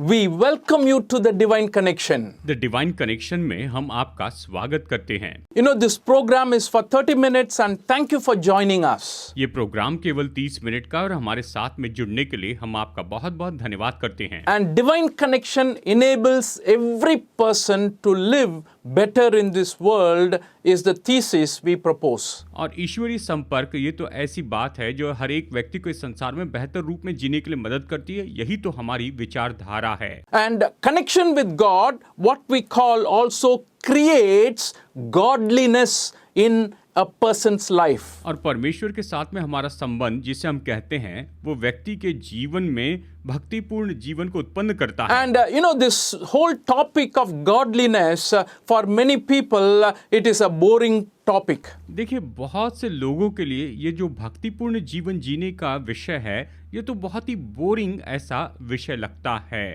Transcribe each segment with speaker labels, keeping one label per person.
Speaker 1: we welcome you to the Divine Connection.
Speaker 2: The divine connection में हम आपका स्वागत करते हैं।
Speaker 1: You know, this program is for 30 minutes and thank you for joining us.
Speaker 2: ये programme केवल 30 मिनट का और हमारे साथ में जुड़ने के लिए हम आपका बहुत बहुत धन्यवाद करते हैं।
Speaker 1: And Divine Connection enables every person to live better in this world is the thesis we propose.
Speaker 2: और ईश्वरीय संपर्क ये तो ऐसी बात है जो हर एक व्यक्ति को इस संसार में बेहतर रूप में जीने के लिए मदद करती है। यही तो हमारी विचारधारा है।
Speaker 1: And connection with God, what we call, also creates godliness in a person's life.
Speaker 2: और परमेश्वर के साथ में हमारा संबंध जिसे हम कहते हैं वो व्यक्ति के जीवन में भक्तिपूर्ण जीवन को उत्पन्न करता है।
Speaker 1: And you know, this whole topic of godliness, for many people, it is a boring topic.
Speaker 2: देखिए, बहुत से लोगों के लिए ये जो भक्तिपूर्ण जीवन जीने का विषय है ये तो बहुत ही बोरिंग ऐसा विषय लगता है।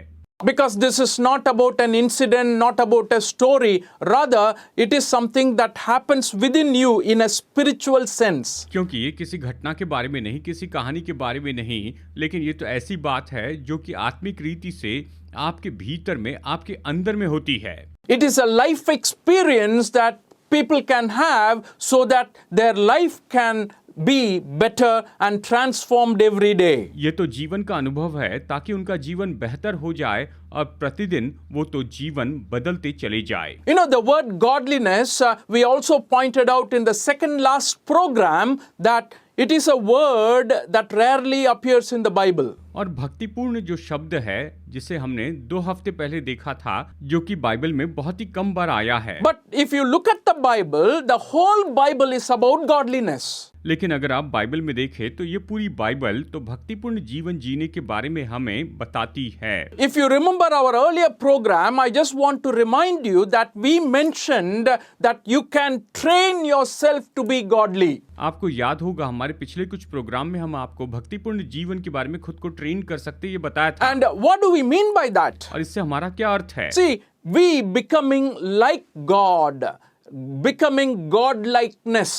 Speaker 1: Because this is not about an incident, not about a story. Rather, it is something that happens within you in a spiritual sense.
Speaker 2: क्योंकि ये किसी घटना के बारे में नहीं, किसी कहानी के बारे में नहीं, लेकिन ये तो ऐसी बात है जो कि आत्मिक रीति से आपके भीतर में, आपके अंदर में होती है।
Speaker 1: It is a life experience that people can have so that their life can be better and transformed every day.
Speaker 2: ये तो जीवन का अनुभव है ताकि उनका जीवन बेहतर हो जाए और प्रतिदिन वो तो जीवन बदलते चले जाए।
Speaker 1: You know, the word godliness, we also pointed out in the second last program that it is a word that rarely appears in the Bible.
Speaker 2: और भक्तिपूर्ण जो शब्द है जिसे हमने 2 हफ्ते पहले देखा था जो कि बाइबल में बहुत ही कम बार आया है।
Speaker 1: But if you look at the Bible, the whole Bible is about godliness.
Speaker 2: लेकिन अगर आप बाइबल में देखें तो ये पूरी बाइबल तो भक्तिपूर्ण जीवन जीने के बारे में हमें बताती है।
Speaker 1: If you remember our earlier program, I just want to remind you that we mentioned that you can train yourself to be godly.
Speaker 2: आपको याद होगा हमारे पिछले कुछ प्रोग्राम में हम आपको भक्तिपूर्ण जीवन के बारे में खुद को ट्रेन कर सकते ये बताया था।
Speaker 1: And what do we mean by that?
Speaker 2: और इससे हमारा क्या अर्थ है?
Speaker 1: See, we becoming like God, becoming God-likeness.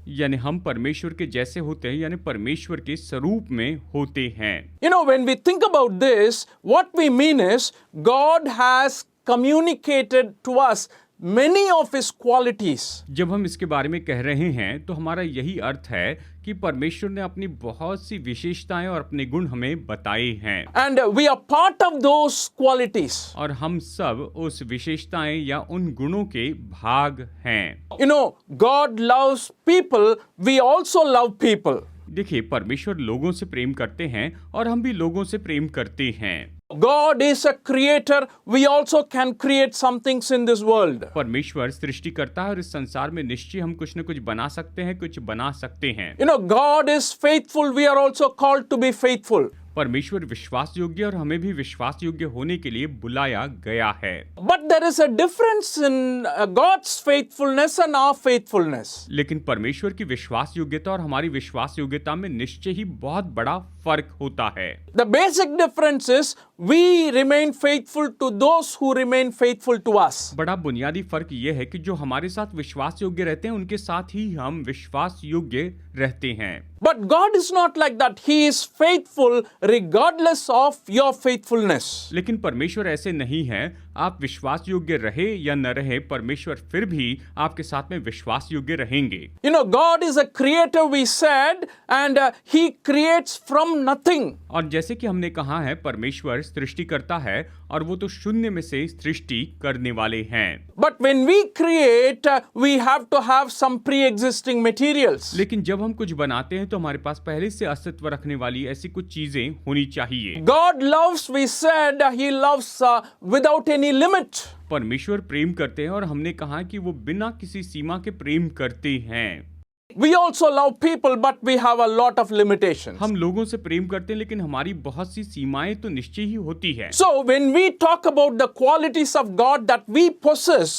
Speaker 2: यानी हम परमेश्वर के जैसे होते हैं, यानी परमेश्वर के स्वरूप में होते हैं।
Speaker 1: You know, when we think about this, what we mean is God has communicated to us many of his qualities.
Speaker 2: जब हम इसके बारे में कह रहे हैं तो हमारा यही अर्थ है कि परमेश्वर ने अपनी बहुत सी विशेषताएं और अपने गुण हमें बताए हैं।
Speaker 1: And we are part of those qualities.
Speaker 2: और हम सब उस विशेषताएं या उन गुणों के भाग हैं।
Speaker 1: You know, God loves people, we also love people.
Speaker 2: देखिए, परमेश्वर लोगों से प्रेम करते हैं और हम भी लोगों से प्रेम करते हैं।
Speaker 1: God is a creator, we also can create some things in this world.
Speaker 2: परमेश्वर सृष्टि करता है और इस संसार में निश्चय हम कुछ न कुछ बना सकते हैं, कुछ बना सकते हैं।
Speaker 1: You know, God is faithful, we are also called to be faithful.
Speaker 2: परमेश्वर विश्वास योग्य और हमें भी विश्वास योग्य होने के लिए बुलाया गया है।
Speaker 1: But there is a difference in God's faithfulness and our faithfulness.
Speaker 2: लेकिन परमेश्वर की विश्वास योग्यता और हमारी विश्वास योग्यता में निश्चय ही बहुत बड़ा फर्क होता है।
Speaker 1: The basic difference is we remain faithful to those who remain faithful to us.
Speaker 2: बड़ा बुनियादी फर्क ये है कि जो हमारे साथ विश्वास योग्य रहते हैं उनके साथ ही हम विश्वास योग्य रहते हैं।
Speaker 1: But God is not like that. He is faithful regardless of your faithfulness.
Speaker 2: लेकिन परमेश्वर ऐसे नहीं है। आप विश्वास योग्य रहे या न रहे, परमेश्वर फिर भी आपके साथ में विश्वास योग्य रहेंगे।
Speaker 1: You know, God is a creator, we said, and he creates from nothing.
Speaker 2: और जैसे कि हमने कहा है, परमेश्वर सृष्टि करता है और वो तो शून्य में से सृष्टि करने वाले हैं।
Speaker 1: But when we create, we have to have some pre-existing materials.
Speaker 2: लेकिन जब हम कुछ बनाते हैं तो हमारे पास पहले से अस्तित्व रखने वाली ऐसी कुछ चीजें होनी चाहिए।
Speaker 1: God loves, we said, he loves without any limit.
Speaker 2: परमेश्वर प्रेम करते हैं और हमने कहा कि वो बिना किसी सीमा के प्रेम करते हैं।
Speaker 1: We also love people, but we have a lot of limitations.
Speaker 2: हम लोगों से प्रेम करते हैं लेकिन हमारी बहुत सी सीमाएं तो निश्चय ही होती है।
Speaker 1: So when we talk about the qualities of God that we possess,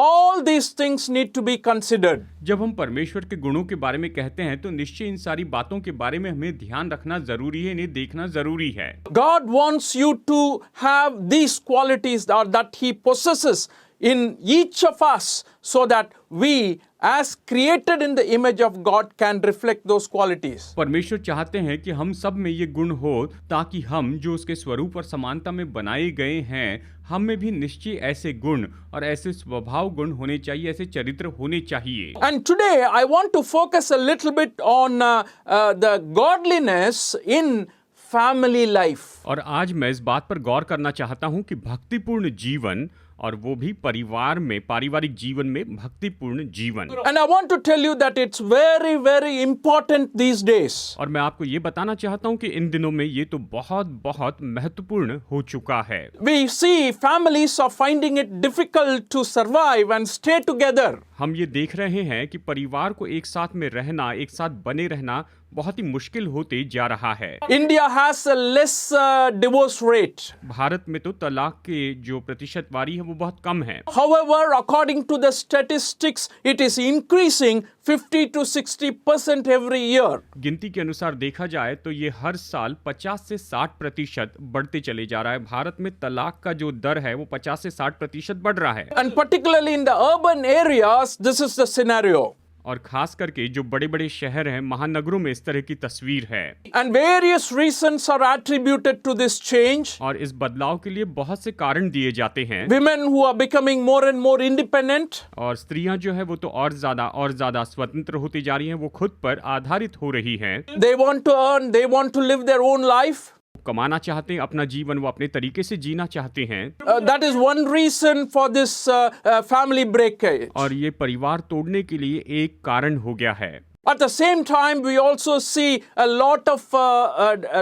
Speaker 1: all these things need to be considered.
Speaker 2: जब हम परमेश्वर के गुणों के बारे में कहते हैं तो निश्चय इन सारी बातों के बारे में हमें ध्यान रखना जरूरी है, इन्हें देखना जरूरी है।
Speaker 1: God wants you to have these qualities or that he possesses in each of us so that we, as created in the image of God, can reflect those qualities.
Speaker 2: परमेश्वर चाहते हैं कि हम सब में ये गुण हो ताकि हम जो उसके स्वरूप और समानता में बनाए गए हैं हम में भी निश्चय ऐसे गुण और ऐसे स्वभाव गुण होने चाहिए, ऐसे चरित्र होने चाहिए।
Speaker 1: And today I want to focus a little bit on the godliness in family life.
Speaker 2: और आज मैं इस बात पर गौर करना चाहता हूं कि भक्तिपूर्ण जीवन और वो भी परिवार में, पारिवारिक जीवन में भक्तिपूर्ण जीवन।
Speaker 1: And I want to tell you that it's very, very important these days.
Speaker 2: और मैं आपको ये बताना चाहता हूं कि इन दिनों में ये तो बहुत बहुत महत्वपूर्ण हो चुका है।
Speaker 1: We see families are finding it difficult to survive and stay together.
Speaker 2: हम ये देख रहे हैं कि परिवार को एक साथ में रहना, एक साथ बने रहना बहुत ही मुश्किल होते जा रहा है।
Speaker 1: India has a less divorce rate.
Speaker 2: Bharat में तो तलाक के जो प्रतिशत वारी है वो बहुत कम है।
Speaker 1: However, according to the statistics, it is increasing 50 to 60% every year.
Speaker 2: गिनती के अनुसार देखा जाए तो ये हर साल 50 से 60% बढ़ते चले जा रहा है। भारत में तलाक का जो दर है वो 50 से 60% बढ़ रहा है।
Speaker 1: And particularly in the urban areas, this is the scenario.
Speaker 2: और खास करके जो बड़े बड़े शहर हैं, महानगरों में इस तरह की तस्वीर है।
Speaker 1: And various reasons are attributed to this change.
Speaker 2: और इस बदलाव के लिए बहुत से कारण दिए जाते हैं।
Speaker 1: Women who are becoming more and more independent.
Speaker 2: और स्त्रियां जो है वो तो और ज्यादा स्वतंत्र होती जा रही हैं, वो खुद पर आधारित हो रही हैं।
Speaker 1: They want to earn, they want to live their own life.
Speaker 2: कमाना चाहते हैं, अपना जीवन वो अपने तरीके से जीना चाहते हैं।
Speaker 1: That is one reason for this family breakage.
Speaker 2: और ये परिवार तोड़ने के लिए एक कारण हो गया है।
Speaker 1: At the same time, we also see a lot of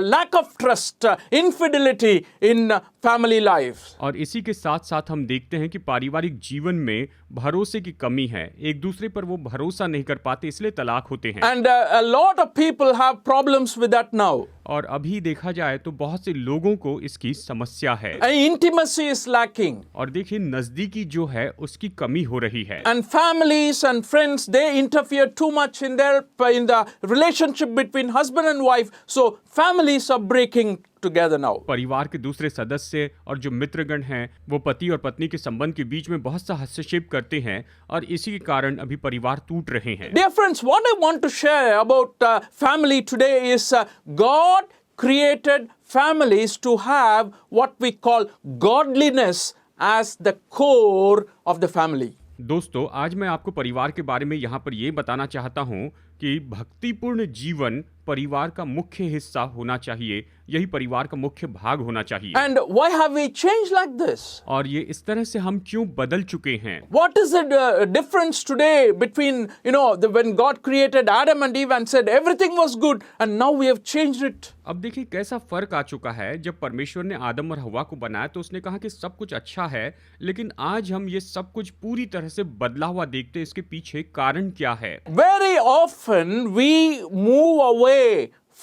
Speaker 1: lack of trust, infidelity in family life.
Speaker 2: और इसी के साथ साथ हम देखते हैं कि पारिवारिक जीवन में भरोसे की कमी है, एक दूसरे पर वो भरोसा नहीं कर पाते, इसलिए तलाक होते हैं।
Speaker 1: And a lot of people have problems with that now.
Speaker 2: और अभी देखा जाए तो बहुत से लोगों को इसकी समस्या है।
Speaker 1: Intimacy is lacking.
Speaker 2: और देखिए नजदीकी जो है उसकी कमी हो रही है।
Speaker 1: And families and friends, they interfere too much in the relationship between husband and wife. So families are breaking together now.
Speaker 2: परिवार के दूसरे सदस्य और जो मित्रगण हैं वो पति और पत्नी के संबंध के बीच में बहुत सा हस्तक्षेप करते हैं और इसी के कारण अभी परिवार टूट रहे हैं।
Speaker 1: Dear friends, what I want to share about family today is God created families to have what we call godliness as the core of the family.
Speaker 2: दोस्तों, आज मैं आपको परिवार के बारे में यहाँ पर ये बताना चाहता हूँ कि भक्तिपूर्ण जीवन परिवार का मुख्य हिस्सा होना चाहिए, यही परिवार का मुख्य भाग होना चाहिए।
Speaker 1: And why have we changed like this?
Speaker 2: और ये इस तरह से हम क्यों बदल चुके हैं?
Speaker 1: What is the difference today between, when God created Adam and Eve and said everything was good and now we have changed it?
Speaker 2: अब देखिए कैसा फर्क आ चुका है। जब परमेश्वर ने आदम और हवा को बनाया तो उसने कहा कि सब कुछ अच्छा है, लेकिन आज हम ये सब कुछ पूरी तरह से बदला हुआ देखते हैं। इसके पीछे कारण क्या है?
Speaker 1: Very often we move away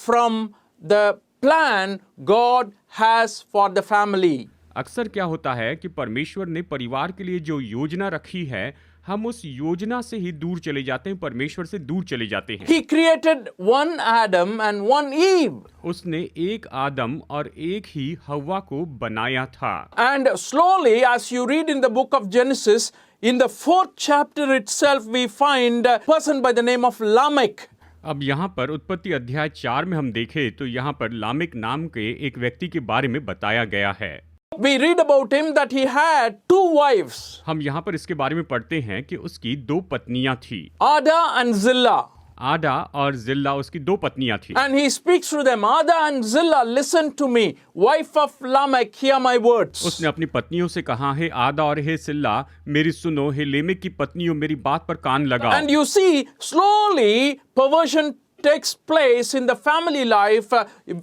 Speaker 1: from the plan God has for the family.
Speaker 2: अक्सर क्या होता है कि परमेश्वर ने परिवार के लिए जो योजना रखी है हम उस योजना से ही दूर चले जाते हैं, परमेश्वर से दूर चले जाते हैं।
Speaker 1: He created one Adam and one Eve.
Speaker 2: उसने एक आदम और एक ही हव्वा को बनाया था।
Speaker 1: And slowly, as you read in the book of Genesis, in the 4th chapter itself, we find a person by the name of Lamech.
Speaker 2: अब यहाँ पर उत्पत्ति अध्याय 4 में हम देखें तो यहाँ पर लामेक नाम के एक व्यक्ति के बारे में बताया गया है।
Speaker 1: We read about him that he had 2 wives.
Speaker 2: हम यहाँ पर इसके बारे में पढ़ते हैं कि उसकी 2 पत्नियां थी,
Speaker 1: Ada and Zillah.
Speaker 2: आदा और जिल्ला उसकी 2 पत्नियां थी।
Speaker 1: And he speaks to them, Ada and Zillah, listen to me, wife of Lamech, hear my words.
Speaker 2: उसने अपनी पत्नियों से कहा, हे आदा और हे सिल्ला मेरी सुनो, हे लेमेक की पत्नियों मेरी बात पर कान लगाओ।
Speaker 1: And you see, slowly perversion takes place in the family life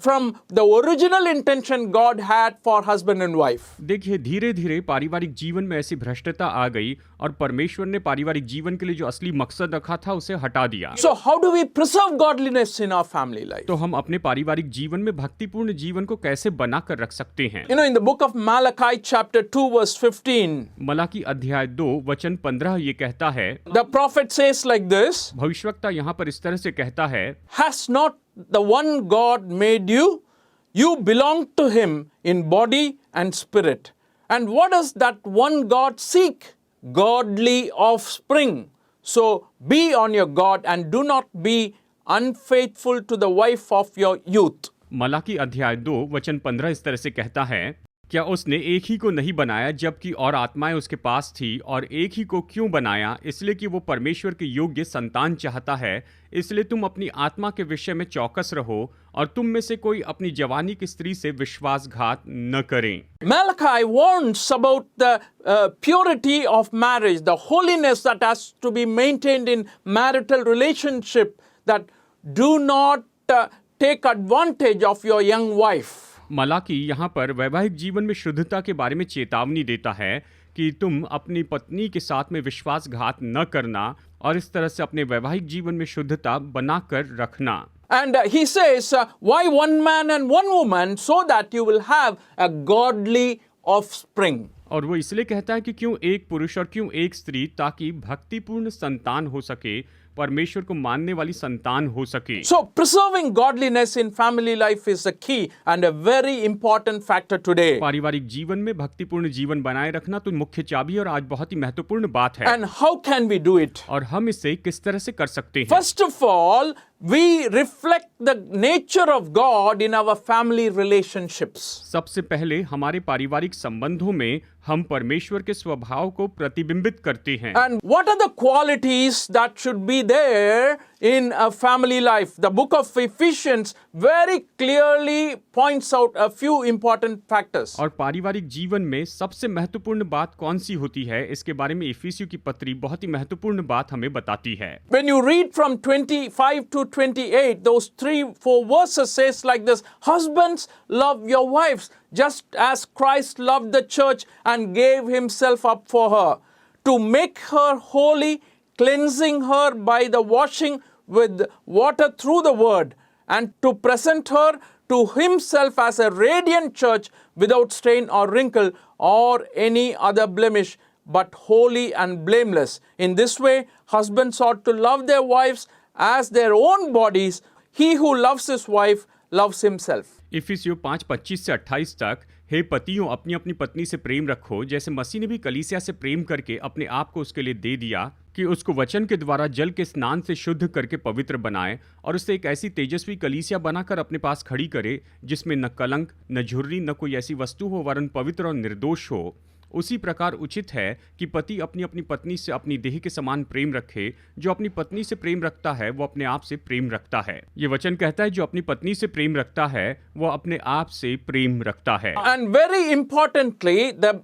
Speaker 1: from the original intention God had for husband and wife.
Speaker 2: देखिए धीरे धीरे पारिवारिक जीवन में ऐसी भ्रष्टता आ गई और परमेश्वर ने पारिवारिक जीवन के लिए जो असली मकसद रखा था उसे हटा दिया।
Speaker 1: So how do we preserve godliness in our family life?
Speaker 2: तो हम अपने पारिवारिक जीवन में भक्तिपूर्ण जीवन को कैसे बनाकर रख सकते हैं?
Speaker 1: In the book of Malachi chapter 2 verse 15,
Speaker 2: Malachi अध्याय 2 वचन 15 ये कहता है,
Speaker 1: the prophet says like this,
Speaker 2: भविष्यवक्ता यहाँ पर इस तरह से कहता है,
Speaker 1: Has not the one God made you? You belong to him in body and spirit. And what does that one God seek godly offspring. So be on your guard and do not be unfaithful to the wife of your youth.
Speaker 2: Malachi अध्याय 2 वचन 15 इस तरह से कहता है, क्या उसने एक ही को नहीं बनाया जबकि और आत्माएं उसके पास थी, और एक ही को क्यों बनाया? इसलिए कि वो परमेश्वर के योग्य संतान चाहता है। इसलिए तुम अपनी आत्मा के विषय में चौकस रहो और तुम में से कोई अपनी जवानी की स्त्री से विश्वासघात न करें।
Speaker 1: Malachi warns about the purity of marriage, the holiness that has to be maintained in marital relationship, that do not take advantage of your young wife.
Speaker 2: Malachi यहाँ पर वैवाहिक जीवन में शुद्धता के बारे में चेतावनी देता है कि तुम अपनी पत्नी के साथ में विश्वासघात न करना और इस तरह से अपने वैवाहिक जीवन में शुद्धता बनाकर रखना।
Speaker 1: And he says, why one man and one woman, so that you will have a godly offspring.
Speaker 2: और वो इसलिए कहता है कि क्यों एक पुरुष और क्यों एक स्त्री, ताकि भक्तिपूर्ण संतान हो सके, परमेश्वर को मानने वाली संतान हो सके।
Speaker 1: So preserving godliness in family life is a key and a very important factor today.
Speaker 2: पारिवारिक जीवन में भक्तिपूर्ण जीवन बनाए रखना तो मुख्य चाबी और आज बहुत ही महत्वपूर्ण बात है।
Speaker 1: And how can we do it?
Speaker 2: और हम इसे किस तरह से कर सकते हैं?
Speaker 1: First of all, we reflect the nature of God in our family relationships.
Speaker 2: सबसे पहले हमारे पारिवारिक संबंधों में हम परमेश्वर के स्वभाव को प्रतिबिंबित करते हैं।
Speaker 1: And what are the qualities that should be there in a family life? The book of Ephesians very clearly points out a few important factors.
Speaker 2: और पारिवारिक जीवन में सबसे महत्वपूर्ण बात कौन सी होती है, इसके बारे में इफिसियों की पत्री बहुत ही महत्वपूर्ण बात हमें बताती है।
Speaker 1: When you read from 25 to 28, those 3-4 verses says like this: Husbands, love your wives, just as Christ loved the church and gave himself up for her, to make her holy, cleansing her by the washing with water through the word, and to present her to himself as a radiant church without stain or wrinkle or any other blemish, but holy and blameless. In this way, husbands ought to love their wives as their own bodies. He who loves his wife loves himself.
Speaker 2: इफिसियों 5:25 से 28 तक, हे पतियों, अपनी अपनी पत्नी से प्रेम रखो, जैसे मसीह ने भी कलीसिया से प्रेम करके अपने आप को उसके लिए दे दिया, कि उसको वचन के द्वारा जल के स्नान से शुद्ध करके पवित्र बनाए और उसे एक ऐसी तेजस्वी कलीसिया बनाकर अपने पास खड़ी करे, जिसमें न कलंक, न झुर्री, न कोई ऐसी वस्तु हो, वरन पवित्र और निर्दोष हो। उसी प्रकार उचित है कि पति अपनी अपनी पत्नी से अपनी देह के समान प्रेम रखे। जो अपनी पत्नी से प्रेम रखता है वो अपने आप से प्रेम रखता है। ये वचन कहता है, जो अपनी पत्नी से प्रेम रखता है वो अपने आप से प्रेम रखता है।
Speaker 1: And very importantly, the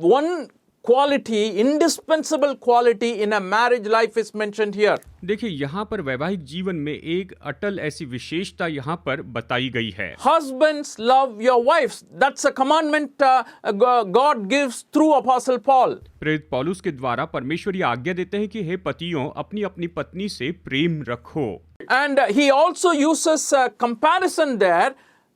Speaker 1: one quality, indispensable quality in a marriage life is mentioned here.
Speaker 2: देखिए, यहाँ पर वैवाहिक जीवन में एक अटल ऐसी विशेषता यहाँ पर बताई गई है।
Speaker 1: Husbands, love your wives. That's a commandment God gives through Apostle Paul.
Speaker 2: प्रेरित पौलुस के द्वारा परमेश्वर ये आज्ञा देते हैं कि हे पतियों, अपनी अपनी पत्नी से प्रेम रखो।
Speaker 1: And he also uses a comparison there.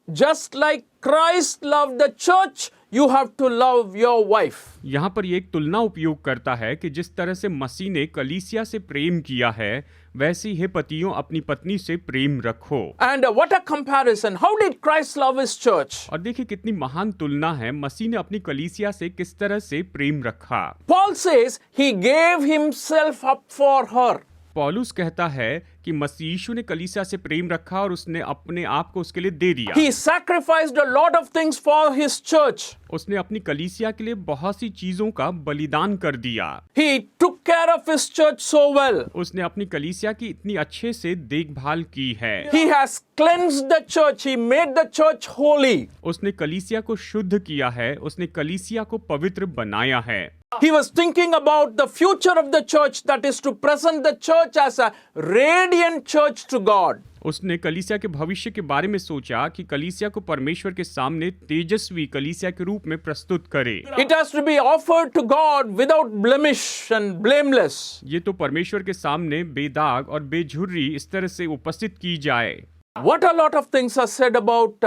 Speaker 1: Just like Christ loved the church, you have to love your wife.
Speaker 2: यहाँ पर ये एक तुलना उपयोग करता है कि जिस तरह से मसीह ने कलीसिया से प्रेम किया है, वैसे ही पतियों अपनी पत्नी से प्रेम रखो।
Speaker 1: And what a comparison! How did Christ love his church?
Speaker 2: और देखिए कितनी महान तुलना है, मसीह ने अपनी कलीसिया से किस तरह से प्रेम रखा।
Speaker 1: Paul says he gave himself up for her.
Speaker 2: पौलुस कहता है कि मसीह यीशु ने कलीसिया से प्रेम रखा और उसने अपने आप को उसके लिए दे दिया।
Speaker 1: He sacrificed a lot of things for his church.
Speaker 2: उसने अपनी कलीसिया के लिए बहुत सी चीजों का बलिदान कर दिया।
Speaker 1: He took care of his church so well.
Speaker 2: उसने अपनी कलीसिया की इतनी अच्छे से देखभाल की है।
Speaker 1: He has cleansed the church. He made the church holy.
Speaker 2: उसने कलीसिया को शुद्ध किया है, उसने कलीसिया को पवित्र बनाया है।
Speaker 1: He was thinking about the future of the church, that is to present the church as a radiant church to God.
Speaker 2: उसने कलीसिया के भविष्य के बारे में सोचा कि कलीसिया को परमेश्वर के सामने तेजस्वी कलीसिया के रूप में प्रस्तुत करे।
Speaker 1: It has to be offered to God without blemish and blameless.
Speaker 2: ये तो परमेश्वर के सामने बेदाग और बेझुर्री इस तरह से उपस्थित की जाए।
Speaker 1: What a lot of things are said about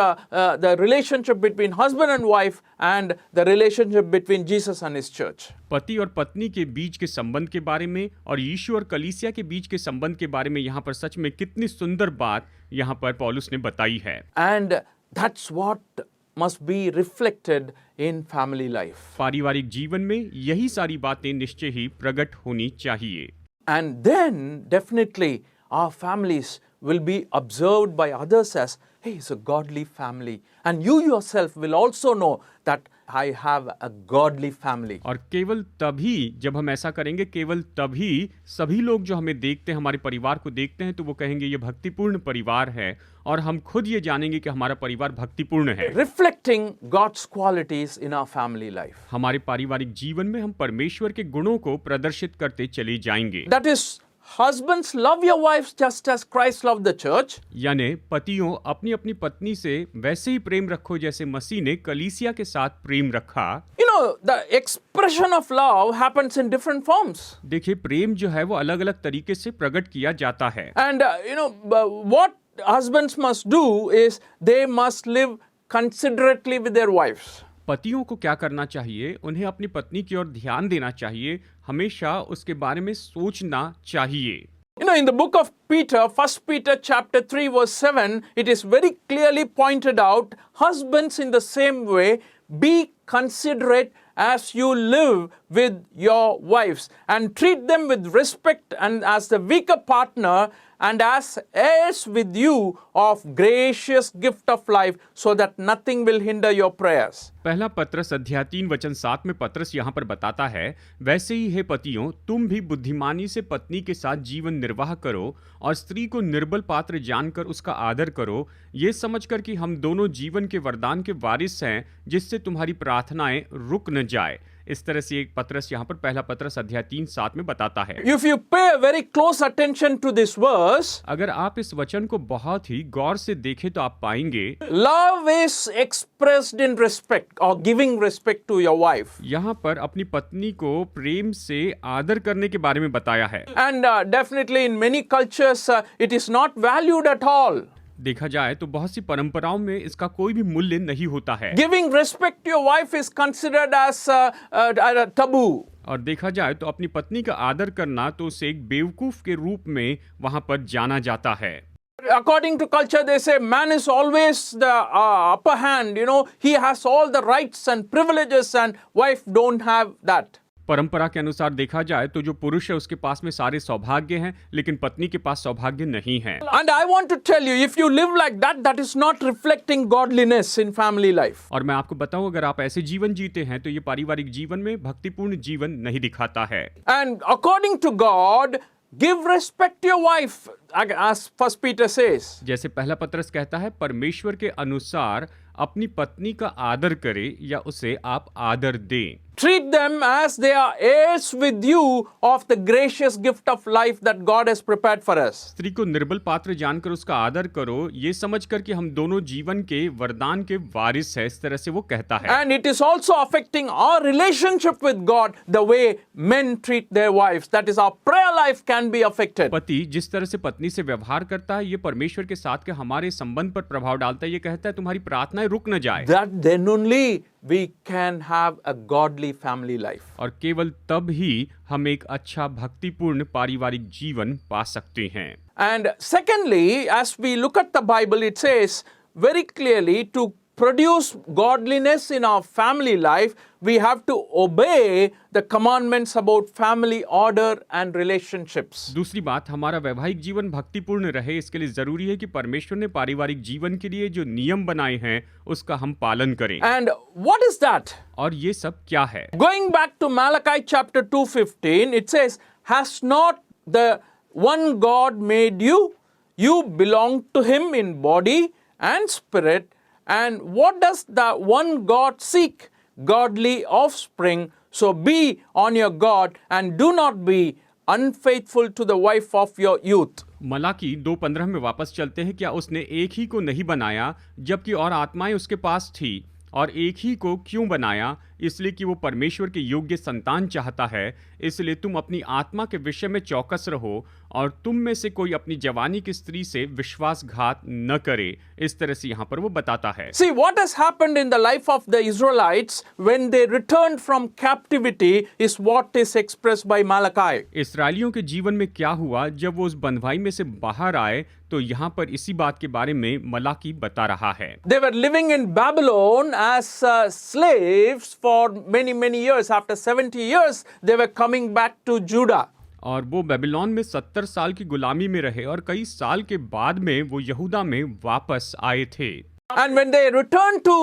Speaker 1: the relationship between husband and wife and the relationship between Jesus and his church.
Speaker 2: पति और पत्नी के बीच के संबंध के बारे में और यीशु और कलीसिया के बीच के संबंध के बारे में यहाँ पर सच में कितनी सुंदर बात यहाँ पर पौलुस ने बताई है।
Speaker 1: And that's what must be reflected in family life.
Speaker 2: पारिवारिक जीवन में यही सारी बातें निश्चय ही प्रकट होनी चाहिए।
Speaker 1: And then definitely our families will be observed by others as, hey, it's a godly family. And you yourself will also know that I have a godly family.
Speaker 2: और केवल तभी जब हम ऐसा करेंगे, केवल तभी सभी लोग जो हमें देखते हैं, हमारे परिवार को देखते हैं, तो वो कहेंगे ये भक्तिपूर्ण परिवार है, और हम खुद ये जानेंगे कि हमारा परिवार भक्तिपूर्ण है।
Speaker 1: Reflecting God's qualities in our family life.
Speaker 2: हमारे पारिवारिक जीवन में हम परमेश्वर के गुणों को प्रदर्शित करते चले जाएंगे।
Speaker 1: That is, husbands, love your wives just as Christ loved the church.
Speaker 2: यानी पतियों, अपनी अपनी पत्नी से वैसे ही प्रेम रखो जैसे मसीह ने कलीसिया के साथ प्रेम रखा।
Speaker 1: You know, the expression of love happens in different forms.
Speaker 2: देखिए, प्रेम जो है वो अलग अलग तरीके से प्रकट किया जाता है।
Speaker 1: And what husbands must do is they must live considerately with their wives.
Speaker 2: पतियों को क्या करना चाहिए? उन्हें अपनी पत्नी की ओर ध्यान देना चाहिए, हमेशा उसके बारे में सोचना चाहिए।
Speaker 1: You know, in the book of Peter, 1 Peter chapter 3 verse 7, it is very clearly pointed out, husbands in the same way, be considerate as you live with your wives and treat them with respect and as the weaker partner and as heirs with you of gracious gift of life so that nothing will hinder your prayers.
Speaker 2: पहला पत्रस अध्याय 3 वचन 7 में पत्रस यहाँ पर बताता है, वैसे ही हे पतियों, तुम भी बुद्धिमानी से पत्नी के साथ जीवन निर्वाह करो और स्त्री को निर्बल पात्र जानकर उसका आदर करो, ये समझकर कि हम दोनों जीवन के वरदान के वारिस हैं, जिससे तुम्हारी प्रार्थनाएं रुक न जाए। इस तरह से एक पत्रस यहाँ पर पहला पत्रस अध्याय 3:7 में बताता है।
Speaker 1: If you pay a very close attention to this verse,
Speaker 2: अगर आप इस वचन को बहुत ही गौर से देखें तो आप पाएंगे
Speaker 1: love is expressed in respect or giving respect to your wife.
Speaker 2: यहाँ पर अपनी पत्नी को प्रेम से आदर करने के बारे में बताया है।
Speaker 1: And definitely in many cultures it is not valued at all.
Speaker 2: देखा जाए तो बहुत सी परंपराओं में इसका कोई भी मूल्य नहीं होता है।
Speaker 1: Giving respect to your wife is considered as a taboo.
Speaker 2: और देखा जाए तो अपनी पत्नी का आदर करना तो उसे एक बेवकूफ के रूप में वहां पर जाना जाता है।
Speaker 1: According to culture, they say man is always the upper hand. You know, he has all the rights and privileges, and wife don't have that.
Speaker 2: परंपरा के अनुसार देखा जाए तो जो पुरुष है उसके पास में सारे सौभाग्य हैं, लेकिन पत्नी के पास सौभाग्य नहीं है।
Speaker 1: And I want to tell you, if you live like that, that is not reflecting godliness in family life.
Speaker 2: और मैं आपको बताऊं, अगर आप ऐसे जीवन जीते हैं तो ये पारिवारिक जीवन में भक्तिपूर्ण जीवन नहीं दिखाता है।
Speaker 1: And according to God, give respect to your wife, as 1 Peter says.
Speaker 2: जैसे पहला पत्रस कहता है, परमेश्वर के अनुसार अपनी पत्नी का आदर करे या उसे आप आदर दें।
Speaker 1: Treat them as they are heirs with you of the gracious gift of life that God has prepared for us.
Speaker 2: स्त्री को निर्बल पात्र जानकर उसका आदर करो, ये समझकर कि हम दोनों जीवन के वरदान के वारिस है, इस तरह से वो कहता है।
Speaker 1: And it is also affecting our relationship with God, the way men treat their wives. That is, our prayer life can be affected.
Speaker 2: पति जिस तरह से पत्नी से व्यवहार करता है, ये परमेश्वर के साथ के हमारे संबंध पर प्रभाव डालता है। ये कहता है तुम्हारी प्रार्थनाएं रुक न जाए।
Speaker 1: That then only we can have a godly family life.
Speaker 2: और केवल तब ही हम एक अच्छा भक्तिपूर्ण पारिवारिक जीवन पा सकते हैं।
Speaker 1: And secondly, as we look at the Bible, it says very clearly to produce godliness in our family life, we have to obey the commandments about family order and relationships.
Speaker 2: दूसरी बात, हमारा वैवाहिक जीवन भक्तिपूर्ण रहे, इसके लिए जरूरी है कि परमेश्वर ने पारिवारिक जीवन के लिए जो नियम बनाए हैं उसका हम पालन करें।
Speaker 1: And what is that?
Speaker 2: और ये सब क्या है?
Speaker 1: Going back to Malachi chapter 2:15, it says, has not the one God made you? You belong to him in body and spirit. And what does the one God seek? Godly offspring. So be on your guard and do not be unfaithful to the wife of your youth.
Speaker 2: Malachi 2:15 में वापस चलते हैं, क्या उसने एक ही को नहीं बनाया जबकि और आत्माएं उसके पास थी? और एक ही को क्यों बनाया? इसलिए कि वो परमेश्वर के योग्य संतान चाहता है। इसलिए तुम अपनी आत्मा के विषय में चौकस रहो और तुम में से कोई अपनी जवानी की स्त्री से विश्वासघात न करे। इस तरह से यहाँ पर वो बताता है।
Speaker 1: See, what has happened in the life of the Israelites when they returned from captivity is what is expressed by Malachi.
Speaker 2: इस्राएलियों के जीवन में क्या हुआ जब वो उस बंधुआई में से बाहर आए, तो यहाँ पर इसी बात के बारे में मलाकी बता रहा है।
Speaker 1: They were living in Babylon as slaves for many years. After 70 years, they were coming back to Judah.
Speaker 2: और वो बेबीलोन में 70 साल की गुलामी में रहे और कई साल के बाद में वो यहूदा में वापस आए थे।
Speaker 1: And when they returned to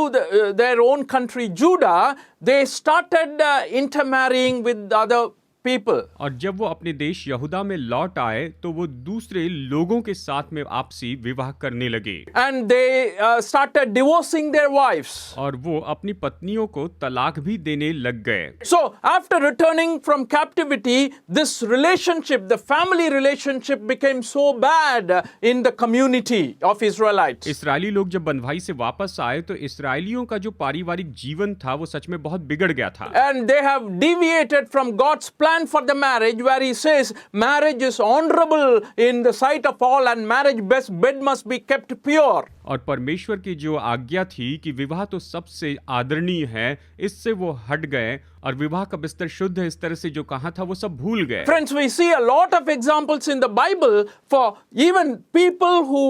Speaker 1: their own country, Judah, they started intermarrying with other people.
Speaker 2: और जब वो अपने देश यहूदा में लौट आए तो वो दूसरे लोगों के साथ में आपसी विवाह करने लगे।
Speaker 1: And they started divorcing their wives.
Speaker 2: और वो अपनी पत्नियों को तलाक भी देने लग गए।
Speaker 1: So after returning from captivity, this relationship, the family relationship became so bad in the community of Israelites.
Speaker 2: इस्राएली लोग जब बंधुआई से वापस आए तो इस्राएलियों का जो पारिवारिक जीवन था वो सच में बहुत बिगड़ गया था।
Speaker 1: And they have deviated from God's plan for the marriage, where he says marriage is honorable in the sight of all and marriage bed must be kept pure.
Speaker 2: और परमेश्वर की जो आज्ञा थी कि विवाह तो सबसे आदरणीय है, इससे वो हट गए और विवाह का बिस्तर शुद्ध है, इस तरह से जो कहा था वो सब भूल गए।
Speaker 1: Friends, we see a lot of examples in the Bible for even people who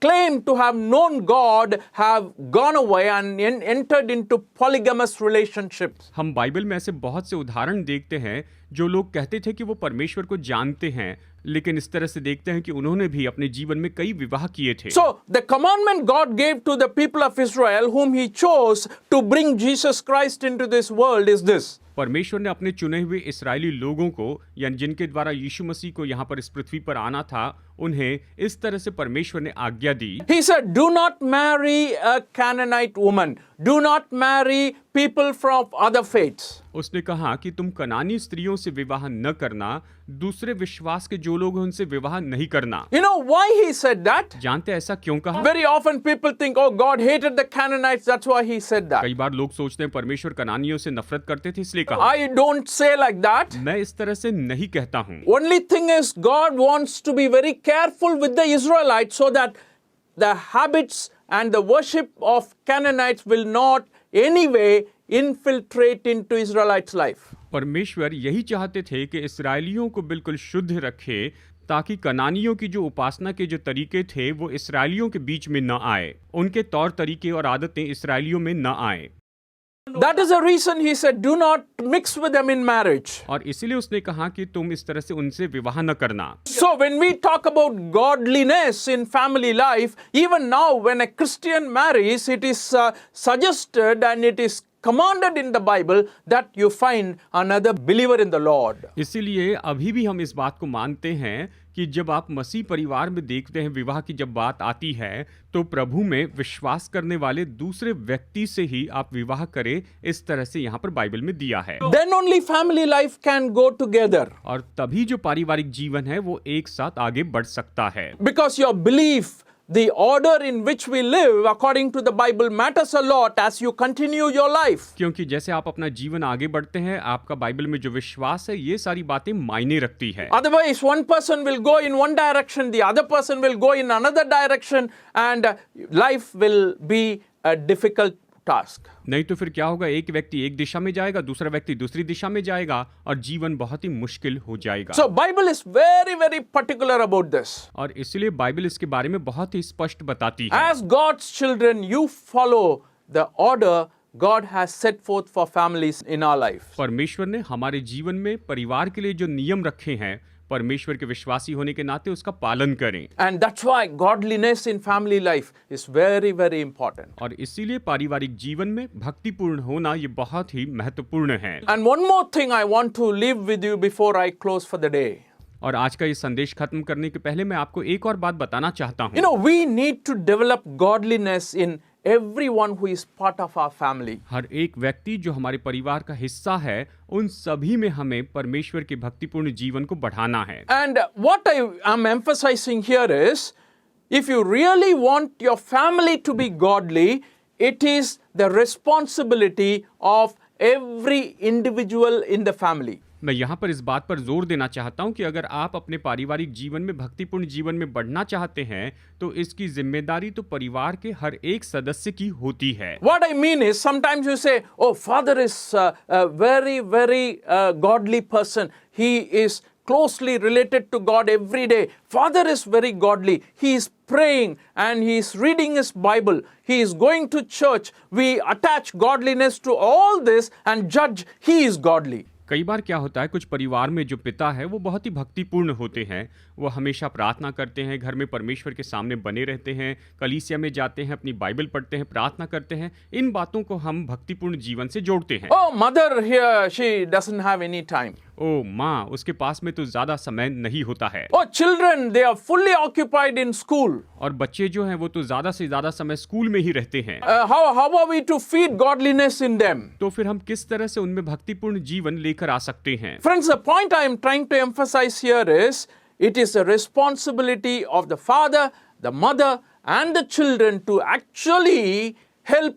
Speaker 1: claim to have known God have gone away and entered into polygamous relationships.
Speaker 2: हम बाइबल में ऐसे बहुत से उदाहरण देखते हैं जो लोग कहते थे कि वो परमेश्वर को जानते हैं, लेकिन इस तरह से देखते हैं कि उन्होंने भी अपने जीवन में कई विवाह किए थे।
Speaker 1: So the commandment God gave to the people of Israel, whom he chose to bring Jesus Christ into this world, is this.
Speaker 2: परमेश्वर ने अपने चुने हुए इस्राएली लोगों को, यानी जिनके द्वारा यीशु मसीह को यहाँ पर इस पृथ्वी पर आना था, उन्हें इस तरह से परमेश्वर ने आज्ञा दी।
Speaker 1: He said, do not marry a Canaanite woman. Do not marry people from other faiths.
Speaker 2: उसने कहा कि तुम कनानी स्त्रियों से विवाह न करना, दूसरे विश्वास के जो लोग हैं उनसे विवाह नहीं करना।
Speaker 1: You know why he said that?
Speaker 2: जानते ऐसा क्यों कहा?
Speaker 1: Very often people think, oh, God hated the Canaanites, that's why he said that.
Speaker 2: कई बार लोग सोचते हैं परमेश्वर कनानियों से नफरत करते थे इसलिए कहा।
Speaker 1: I don't say like that.
Speaker 2: मैं इस तरह से नहीं कहता हूँ।
Speaker 1: Only thing is, God wants to be very careful with the Israelites so that the habits and the worship of Canaanites will not anyway infiltrate into Israelites' life.
Speaker 2: परमेश्वर यही चाहते थे कि इस्राएलियों को बिल्कुल शुद्ध रखे, ताकि कनानियों की जो उपासना के जो तरीके थे वो इस्राएलियों के बीच में न आए, उनके तौर तरीके और आदतें इस्राएलियों में न आए।
Speaker 1: That is the reason he said, do not mix with them in marriage.
Speaker 2: और इसीलिए उसने कहा कि तुम इस तरह से उनसे विवाह न करना।
Speaker 1: So when we talk about godliness in family life, even now when a Christian marries, it is suggested and it is commanded in the Bible that you find another believer in the Lord.
Speaker 2: इसीलिए अभी भी हम इस बात को मानते हैं कि जब आप मसीह परिवार में देखते हैं, विवाह की जब बात आती है तो प्रभु में विश्वास करने वाले दूसरे व्यक्ति से ही आप विवाह करें, इस तरह से यहाँ पर बाइबल में दिया है।
Speaker 1: Then only family life can go together.
Speaker 2: और तभी जो पारिवारिक जीवन है वो एक साथ आगे बढ़ सकता है।
Speaker 1: Because your belief, the order in which we live according to the Bible matters a lot as you continue your life.
Speaker 2: क्योंकि जैसे आप अपना जीवन आगे बढ़ते हैं, आपका बाइबल में जो विश्वास है ये सारी बातें मायने रखती है।
Speaker 1: Otherwise, one person will go in one direction, the other person will go in another direction, and life will be a difficult task.
Speaker 2: नहीं तो फिर क्या होगा, एक व्यक्ति एक दिशा में जाएगा, दूसरा व्यक्ति दूसरी दिशा में जाएगा और जीवन बहुत ही मुश्किल हो जाएगा।
Speaker 1: So Bible is very, very particular about this.
Speaker 2: और इसलिए बाइबल इसके बारे में बहुत ही स्पष्ट बताती है।
Speaker 1: As God's children, you follow the order God has set forth for families in our life.
Speaker 2: परमेश्वर ने हमारे जीवन में परिवार के लिए जो नियम रखे हैं, परमेश्वर के विश्वासी होने के नाते उसका पालन करें।
Speaker 1: And that's why godliness in family life is very, very important.
Speaker 2: और इसीलिए पारिवारिक जीवन में भक्तिपूर्ण होना ये बहुत ही महत्वपूर्ण है।
Speaker 1: And one more thing I want to leave with you before I close for the day.
Speaker 2: और आज का ये संदेश खत्म करने के पहले मैं आपको एक और बात बताना चाहता हूँ।
Speaker 1: You know, we need to develop godliness in everyone who is part of our family.
Speaker 2: हर एक व्यक्ति जो हमारे परिवार का हिस्सा है, उन सभी में हमें परमेश्वर के भक्तिपूर्ण जीवन को बढ़ाना है।
Speaker 1: And what I am emphasizing here is, if you really want your family to be godly, it is the responsibility of every individual in the family.
Speaker 2: मैं यहाँ पर इस बात पर जोर देना चाहता हूँ कि अगर आप अपने पारिवारिक जीवन में भक्तिपूर्ण जीवन में बढ़ना चाहते हैं तो इसकी जिम्मेदारी तो परिवार के हर एक सदस्य की होती है।
Speaker 1: What I mean is, sometimes you say, oh, father is a very, very godly person. He is closely related to God every day. Father is very godly. He is praying and he is reading his Bible. He is going to church. We attach godliness to all this and judge he is godly.
Speaker 2: कई बार क्या होता है, कुछ परिवार में जो पिता है वो बहुत ही भक्तिपूर्ण होते हैं, वो हमेशा प्रार्थना करते हैं, घर में परमेश्वर के सामने बने रहते हैं, कलीसिया में जाते हैं, अपनी बाइबल पढ़ते हैं, प्रार्थना करते हैं। इन बातों को हम भक्तिपूर्ण जीवन से जोड़ते हैं।
Speaker 1: Oh, mother here, she doesn't have any time.
Speaker 2: ओ माँ, उसके पास में तो ज्यादा समय नहीं होता है।
Speaker 1: Oh, children, they are fully occupied in school.
Speaker 2: और बच्चे जो हैं वो तो ज्यादा से ज्यादा समय स्कूल में ही रहते हैं।
Speaker 1: How are we to feed godliness in them?
Speaker 2: तो फिर हम किस तरह से उनमें भक्तिपूर्ण जीवन लेकर आ सकते हैं?
Speaker 1: Friends, the point I am trying to emphasize here is, it is the responsibility of the father, the mother, and the children to actually help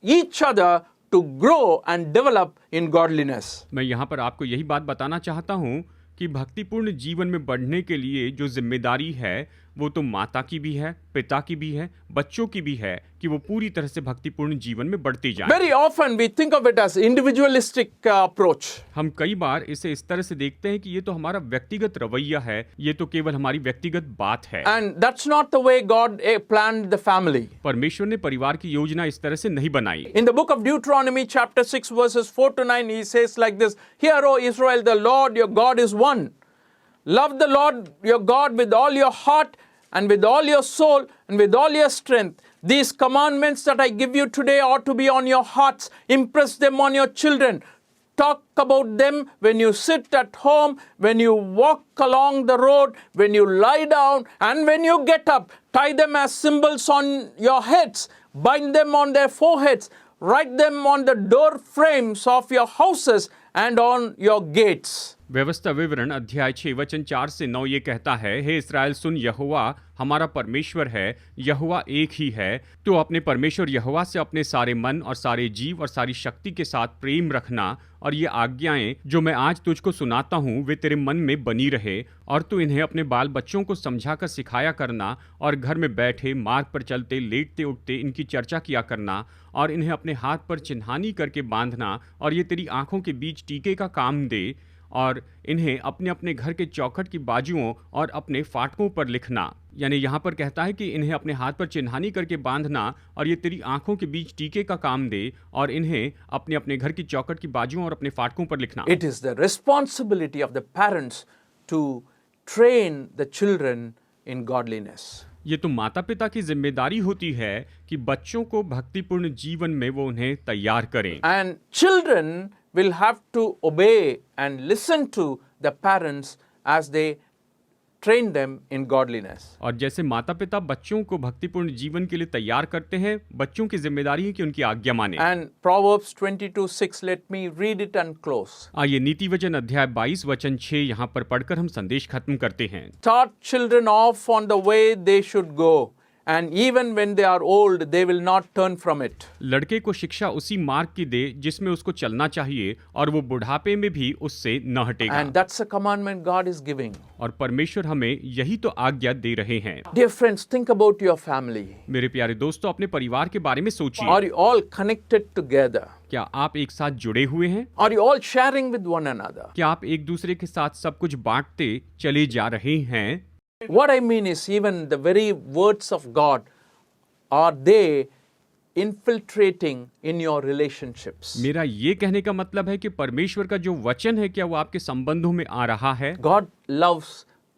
Speaker 1: each other to grow and develop in godliness.
Speaker 2: मैं यहाँ पर आपको यही बात बताना चाहता हूँ कि भक्तिपूर्ण जीवन में बढ़ने के लिए जो जिम्मेदारी है वो तो माता की भी है, पिता की भी है, बच्चों की भी है कि वो पूरी तरह से भक्तिपूर्ण जीवन में बढ़ते जाएं।
Speaker 1: Very often we think of it as individualistic approach.
Speaker 2: हम कई बार इसे इस तरह से देखते हैं कि ये तो हमारा व्यक्तिगत रवैया है, ये तो केवल हमारी व्यक्तिगत बात है।
Speaker 1: And that's not the way God planned the family.
Speaker 2: परमेश्वर ने परिवार की योजना इस तरह से नहीं बनाई।
Speaker 1: In the book of Deuteronomy chapter 6 verses 4 to 9 he says like this, Hear, O Israel, the Lord your God is one. Love the Lord your God with all your heart and with all your soul and with all your strength. These commandments that I give you today ought to be on your hearts. Impress them on your children. Talk about them when you sit at home, when you walk along the road, when you lie down, and when you get up. Tie them as symbols on your heads. Bind them on their foreheads. Write them on the door frames of your houses and on your gates.
Speaker 2: व्यवस्था विवरण अध्याय 6 वचन 4 से 9 ये कहता है, हे इस्राएल सुन, यहोवा हमारा परमेश्वर है, यहोवा एक ही है। तो अपने परमेश्वर यहोवा से अपने सारे मन और सारे जीव और सारी शक्ति के साथ प्रेम रखना, और ये आज्ञाएं जो मैं आज तुझको सुनाता हूँ वे तेरे मन में बनी रहे, और तू इन्हें अपने बाल बच्चों को समझाकर सिखाया करना, और घर में बैठे, मार्ग पर चलते, लेटते उठते इनकी चर्चा किया करना, और इन्हें अपने हाथ पर चिन्हानी करके बांधना, और ये तेरी आंखों के बीच टीके का काम दे, और इन्हें अपने अपने घर के चौखट की बाजुओं और अपने फाटकों पर लिखना। यानी यहाँ पर कहता है कि इन्हें अपने हाथ पर चिन्हानी करके बांधना, और ये तेरी आंखों के बीच टीके का काम दे, और इन्हें अपने अपने घर की चौखट की बाजुओं और अपने फाटकों पर लिखना।
Speaker 1: It is the responsibility of the parents to train the children in godliness.
Speaker 2: ये तो माता पिता की जिम्मेदारी होती है कि बच्चों को भक्तिपूर्ण जीवन में वो उन्हें तैयार करें।
Speaker 1: And children will have to obey and listen to the parents as they train them in godliness.
Speaker 2: और जैसे माता पिता बच्चों को भक्तिपूर्ण जीवन के लिए तैयार करते हैं, बच्चों की जिम्मेदारी है कि उनकी आज्ञा माने।
Speaker 1: And Proverbs 22:6, let me read it and close.
Speaker 2: आइए नीति वचन अध्याय 22 वचन 6 यहाँ पर पढ़कर हम संदेश खत्म करते हैं।
Speaker 1: Start children off on the way they should go, and even when they are old, they will not turn from it.
Speaker 2: लड़के को शिक्षा उसी मार्ग की दे जिसमें उसको चलना चाहिए, और वो बुढ़ापे में भी उससे न हटेगा।
Speaker 1: And that's a commandment God is giving.
Speaker 2: और परमेश्वर हमें यही तो आज्ञा दे रहे हैं।
Speaker 1: Dear friends, think about your family.
Speaker 2: मेरे प्यारे दोस्तों, अपने परिवार के बारे में सोचिए।
Speaker 1: Are you all connected together?
Speaker 2: क्या आप एक साथ जुड़े हुए हैं?
Speaker 1: Are you all sharing with one another?
Speaker 2: क्या आप एक दूसरे के साथ सब कुछ बांटते चले जा रहे हैं?
Speaker 1: What I mean is, even the very words of God, are they infiltrating in your relationships?
Speaker 2: मेरा ये कहने का मतलब है कि परमेश्वर का जो वचन है क्या वो आपके संबंधों में आ रहा है?
Speaker 1: God loves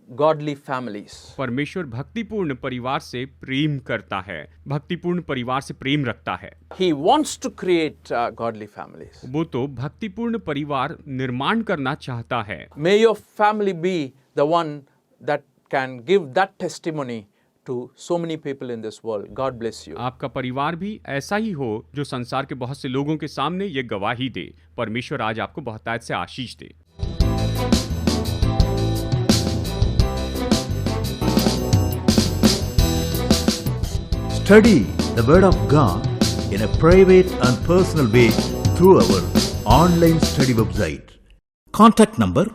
Speaker 1: godly families.
Speaker 2: परमेश्वर भक्तिपूर्ण परिवार से प्रेम करता है, भक्तिपूर्ण परिवार से प्रेम रखता है।
Speaker 1: He wants to create godly families.
Speaker 2: वो तो भक्तिपूर्ण परिवार निर्माण करना चाहता है।
Speaker 1: May your family be the one that can give that testimony to so many people in this world. God bless you.
Speaker 2: आपका परिवार भी ऐसा ही हो जो संसार के बहुत से लोगों के सामने ये गवाही दे। परमेश्वर आज आपको बहुतायत से आशीष दे।
Speaker 3: Study the Word of God in a private and personal way through our online study website.
Speaker 4: Contact number